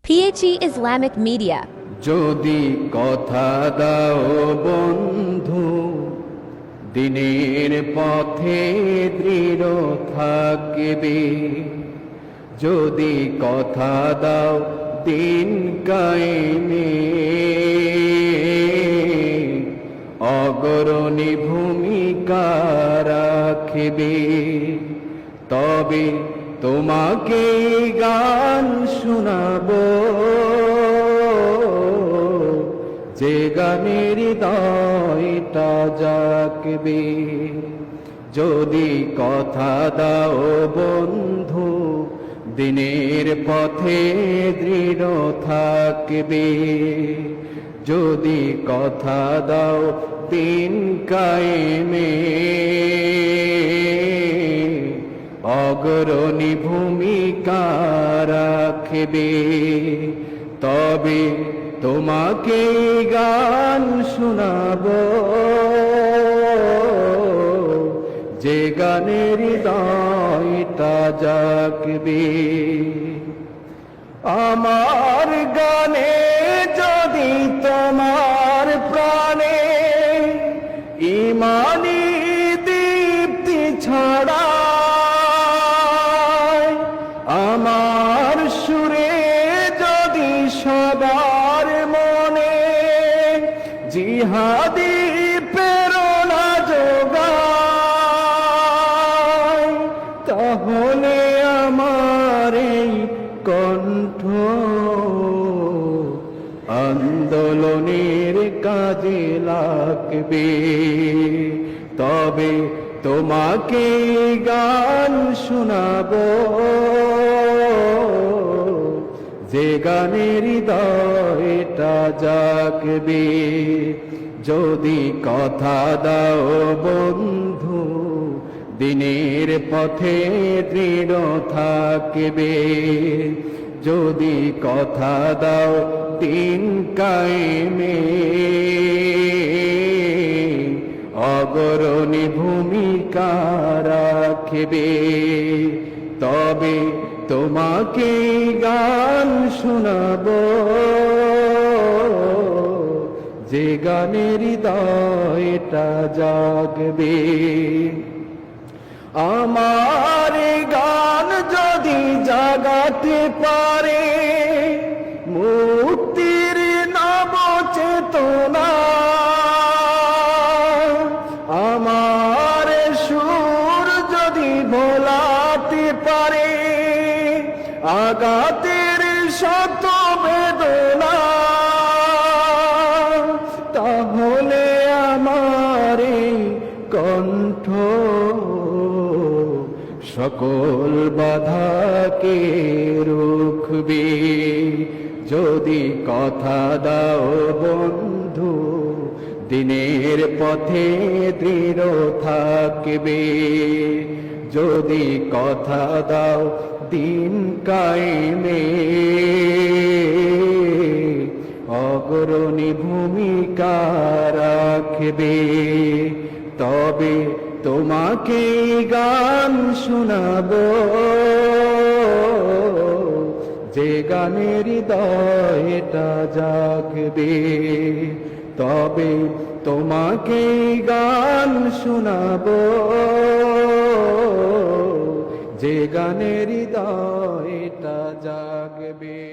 PHE Islamic Media. যদি কথা দাও বন্ধু দিনের পথে দৃঢ় থাকবে, যদি কথা দাও দিন কায়েমে অগ্রণী ভূমিকা রাখবে, তবে তোমাকে গান শোনাবো যে গানের হৃদয়টা জাগবে। যদি কথা দাও বন্ধু দিনের পথে দৃঢ় থাকবে, যদি কথা দাও দিন কায়েমে অগ্রণী ভূমিকা রাখবে, তবে তোমাকে গান শোনাবো যে গানের হৃদয়টা জাগবে। আমার গানে যদি তোমার প্রাণে ইমানি দীপ্তি ছড়ায়, আমার সুরে যদি সবার মনে জিহাদি প্রেরণা যোগায়, তাহলে আমার এই কণ্ঠ আন্দোলনের কাজে লাগবে, তবে তোমাকে গান শোনাবো যে গানের হৃদয়টা জাগবে। যদি কথা দাও বন্ধু দিনের পথে দৃঢ় থাকবে, যদি কথা দাও দিন কায়েমে অগ্রণী ভূমিকা রাখবে, তবে তোমাকে গান শোনাবো যে গানের হৃদয়টা জাগবে। আমার গান যদি জাগাতে পারে মুক্তির নব চেতনা, আমার সুর যদি ভোলাতে পারে আঘাতের শত বেদনা, তাহলে আমার এই কণ্ঠ সকল বাধাকে রুখবে। যদি কথা দাও বন্ধু দিনের পথে দৃঢ় থাকবে, যদি কথা দাও দিন কায়েমে অগ্রণী ভূমিকা রাখবে, তবে তোমাকে গান শোনাবো যে গানের হৃদয়টা জাগবে, তবে তোমাকে গান শোনাবো যে গানের হৃদয়টা জাগবে।